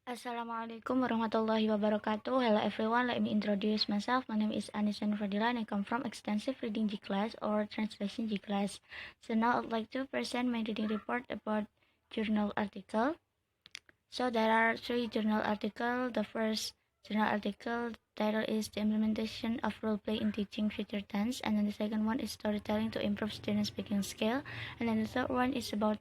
Assalamualaikum warahmatullahi wabarakatuh. Hello everyone, let me introduce myself. My name is Anisan Fadila and I come from Extensive Reading G class or Translation G class. So now I'd like to present my reading report about journal article. So there are three journal articles. The first journal article title is The Implementation of Role Play in Teaching Future Tense, and then the second one is Storytelling to Improve Student Speaking Skill, and then the third one is about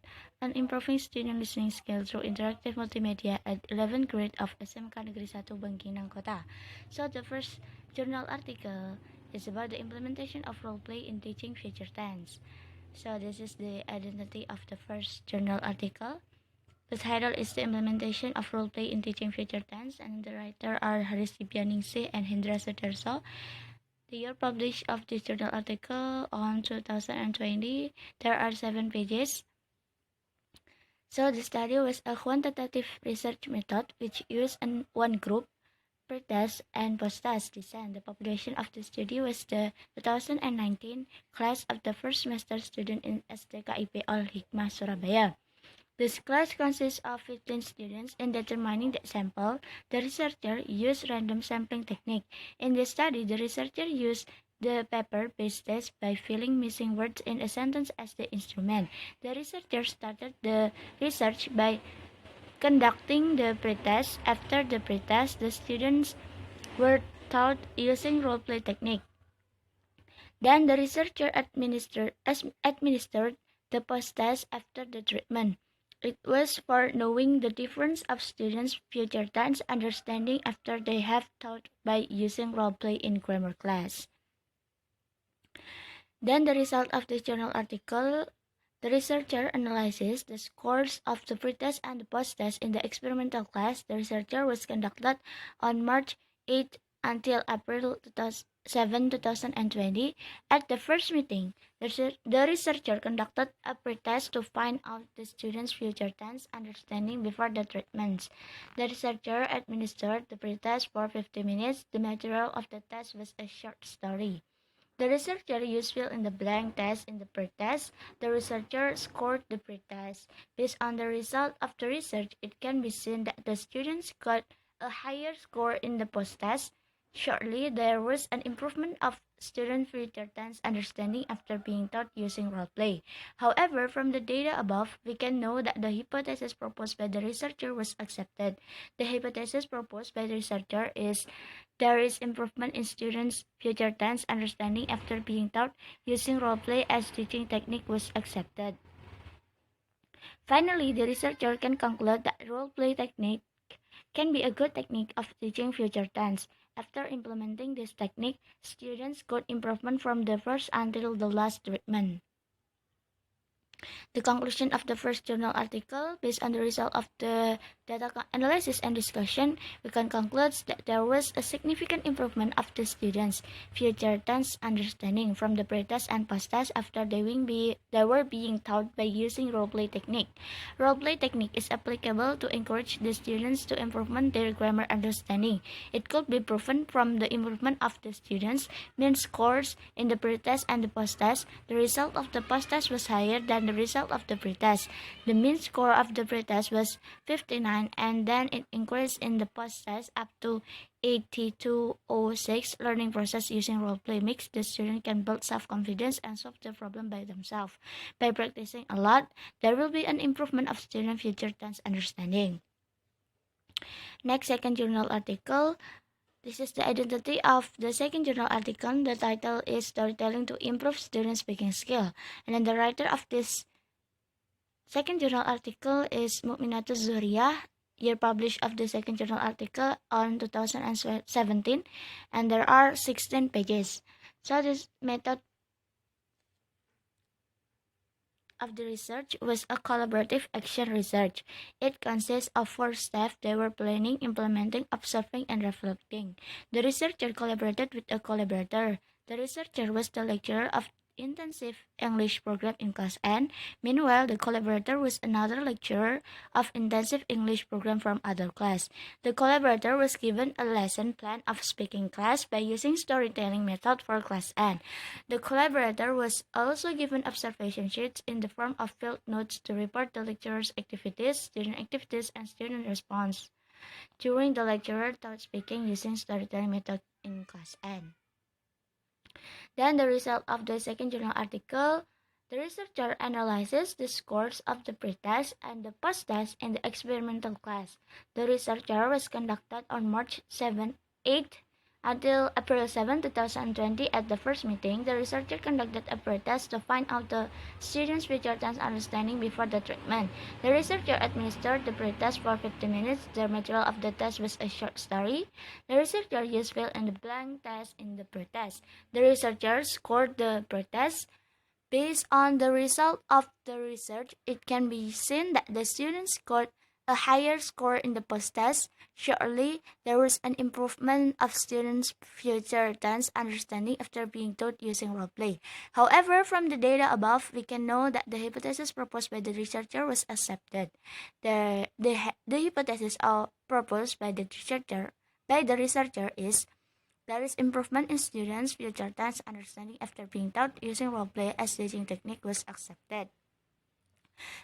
improving student listening skill through interactive multimedia at 11th grade of SMK Negeri 1 Bangkinang Kota. So the first journal article is about the implementation of role play in teaching future tense. So this is the identity of the first journal article. The title is The Implementation of Role Play in Teaching Future Tense, and the writer are Haris Dibianingsih and Hendra Sudarso. The year published of this journal article on 2020, there are 7 pages. So the study was a quantitative research method which used one group, pre-test and post-test design. The population of the study was the 2019 class of the first semester student in STKIP Al Hikmah Surabaya. This class consists of 15 students. In determining the sample, the researcher used random sampling technique. In this study, the researcher used the paper-based test by filling missing words in a sentence as the instrument. The researcher started the research by conducting the pretest. After the pretest, the students were taught using role-play technique. Then the researcher administered the post-test after the treatment. It was for knowing the difference of students' future tense understanding after they have taught by using role-play in grammar class. Then the result of this journal article, the researcher analyzes the scores of the pretest and the post-test in the experimental class. The researcher was conducted on March 8 until April 7, 2020. At the first meeting, the researcher conducted a pretest to find out the students' future tense understanding before the treatments. The researcher administered the pretest for 50 minutes. The material of the test was a short story. The researcher used fill-in-the-blank test in the pretest. The researcher scored the pretest. Based on the result of the research, it can be seen that the students got a higher score in the post-test. Shortly, there was an improvement of student future tense understanding after being taught using role-play. However, from the data above, we can know that the hypothesis proposed by the researcher was accepted. The hypothesis proposed by the researcher is there is improvement in students' future tense understanding after being taught using role-play as teaching technique was accepted. Finally, the researcher can conclude that role-play technique can be a good technique of teaching future tense. After implementing this technique, students got improvement from the first until the last treatment. The conclusion of the first journal article, based on the result of the data analysis and discussion, we can conclude that there was a significant improvement of the students' future tense understanding from the pre-test and post-test after they were being taught by using role-play technique. Role-play technique is applicable to encourage the students to improve their grammar understanding. It could be proven from the improvement of the students' mean scores in the pre-test and the post-test. The result of the post-test was higher than the result of the pretest. The mean score of the pretest was 59 and then it increased in the post-test up to 8206. Learning process using role-play makes the student can build self-confidence and solve the problem by themselves. By practicing a lot, there will be an improvement of student future tense understanding. Next, second journal article. This is the identity of the second journal article. The title is Storytelling to Improve Student Speaking Skill. And then the writer of this second journal article is Mukminatus Zuhriyah. Year published of the second journal article on 2017, and there are 16 pages. So this method of the research was a collaborative action research. It consists of 4 steps. They were planning, implementing, observing, and reflecting. The researcher collaborated with a collaborator. The researcher was the lecturer of intensive English program in class N. Meanwhile, the collaborator was another lecturer of intensive English program from other class. The collaborator was given a lesson plan of speaking class by using storytelling method for class N. The collaborator was also given observation sheets in the form of field notes to report the lecturer's activities, student activities, and student response. during the lecturer taught speaking using storytelling method in class N. Then the result of the second journal article, the researcher analyzes the scores of the pretest and the posttest in the experimental class. The researcher was conducted on March 7, 8 until April 7, 2020. At the first meeting, the researcher conducted a pretest to find out the students' future tense understanding before the treatment. The researcher administered the pretest for 15 minutes. The material of the test was a short story. The researcher used fill-in-the-blank tests in the pretest. The researcher scored the pretest. Based on the result of the research, it can be seen that the students scored a higher score in the post-test. Surely, there was an improvement of students' future tense understanding after being taught using role-play. However, from the data above, we can know that the hypothesis proposed by the researcher was accepted. The hypothesis proposed by the researcher is there is improvement in students' future tense understanding after being taught using role-play as teaching technique was accepted.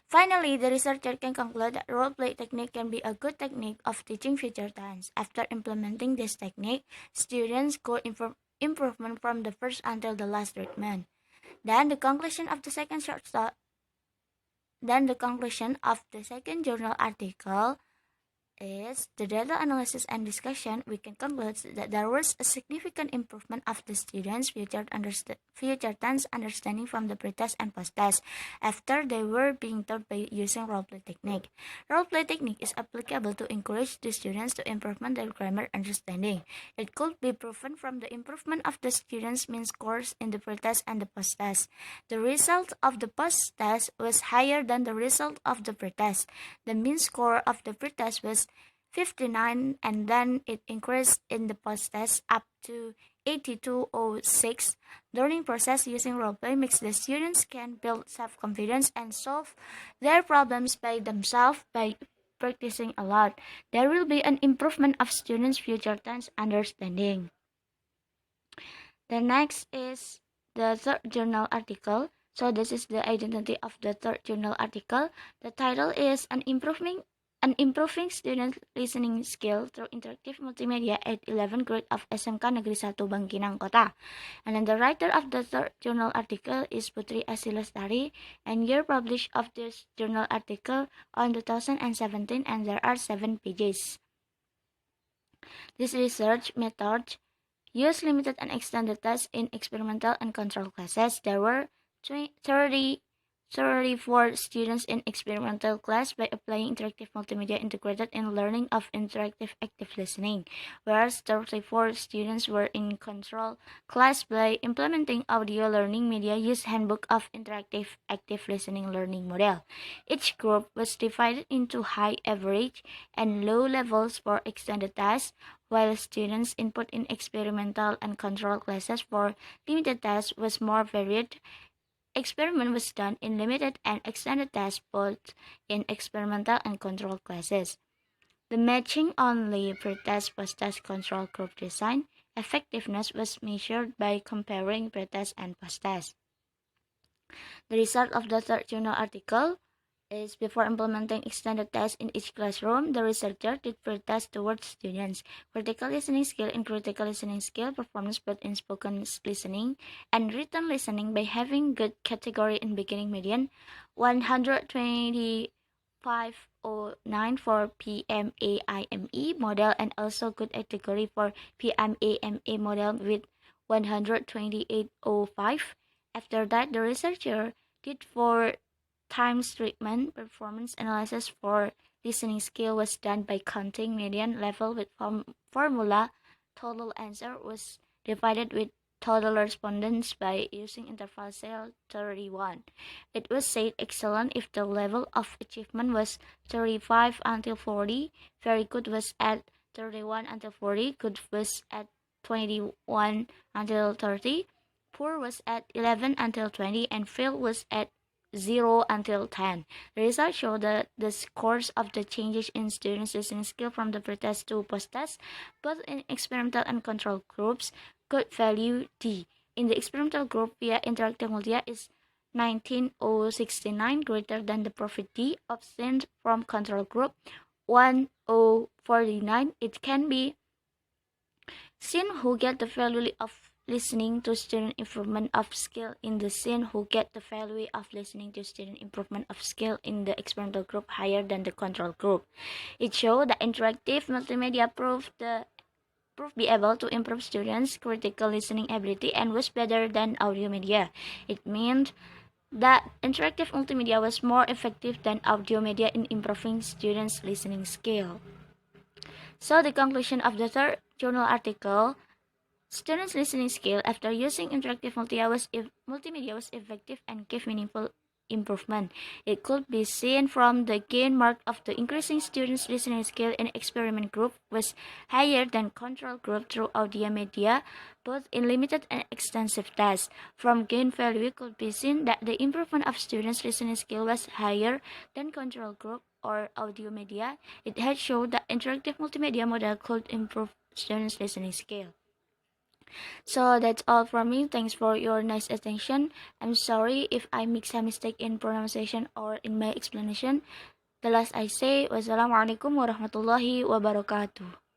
Finally, the researcher can conclude that role-play technique can be a good technique of teaching future tense. After implementing this technique, students could improvement from the first until the last treatment. Then the conclusion of the second journal article is the data analysis and discussion. We can conclude that there was a significant improvement of the students' future tense understanding from the pretest and posttest after they were being taught by using role-play technique. Role-play technique is applicable to encourage the students to improve their grammar understanding. It could be proven from the improvement of the students' mean scores in the pretest and the posttest. The result of the posttest was higher than the result of the pretest. The mean score of the pretest was 59, and then it increased in the post-test up to 8206. Learning process using role-play makes the students can build self-confidence and solve their problems by themselves by practicing a lot. There will be an improvement of students' future tense understanding. The next is the third journal article. So this is the identity of the third journal article. The title is An Improving Student Listening Skill Through Interactive Multimedia at 11th grade of SMK Negeri 1 Bangkinang Kota. And then the writer of the third journal article is Putri Asilestari, and year published of this journal article on 2017, and there are 7 pages. This research method used limited and extended tests in experimental and control classes. There were 34 students in experimental class by applying interactive multimedia integrated in learning of interactive active listening, whereas 34 students were in control class by implementing audio learning media use handbook of interactive active listening learning model. Each group was divided into high, average, and low levels for extended tests, while students' input in experimental and control classes for limited tests was more varied. Experiment was done in limited and extended tests both in experimental and control classes. The matching only pretest post-test control group design effectiveness was measured by comparing pretest and post-test. The result of the third journal article is before implementing extended tests in each classroom, the researcher did pre-test towards students' critical listening skill and critical listening skill performance both in spoken listening and written listening by having good category in beginning median 12509 for PMAIME model and also good category for PMAMA model with 12805. After that, the researcher did 4 times treatment. Performance analysis for listening skill was done by counting median level with formula. Total answer was divided with total respondents by using interval cell 31. It was said excellent if the level of achievement was 35 until 40. Very good was at 31 until 40. Good was at 21 until 30. Poor was at 11 until 20, and fail was at 0 until 10. The results show that the scores of the changes in students' listening skill from the pretest to post-test, both in experimental and control groups, could value D. In the experimental group via interactive multimedia is 19069 greater than the profit D obtained from control group 1049, it can be seen who get the value of listening to student improvement of skill in the scene who get the value of listening to student improvement of skill in the experimental group higher than the control group. It showed that interactive multimedia proved be able to improve students' critical listening ability and was better than audio media. It meant that interactive multimedia was more effective than audio media in improving students' listening skill. So the conclusion of the third journal article, students' listening skill after using interactive multimedia was effective and gave meaningful improvement. It could be seen from the gain mark of the increasing students' listening skill in experiment group was higher than control group through audio media, both in limited and extensive tests. From gain value could be seen that the improvement of students' listening skill was higher than control group or audio media. It had shown that interactive multimedia model could improve students' listening skill. So that's all from me. Thanks for your nice attention. I'm sorry if I make some mistake in pronunciation or in my explanation. The last I say, wassalamualaikum warahmatullahi wabarakatuh.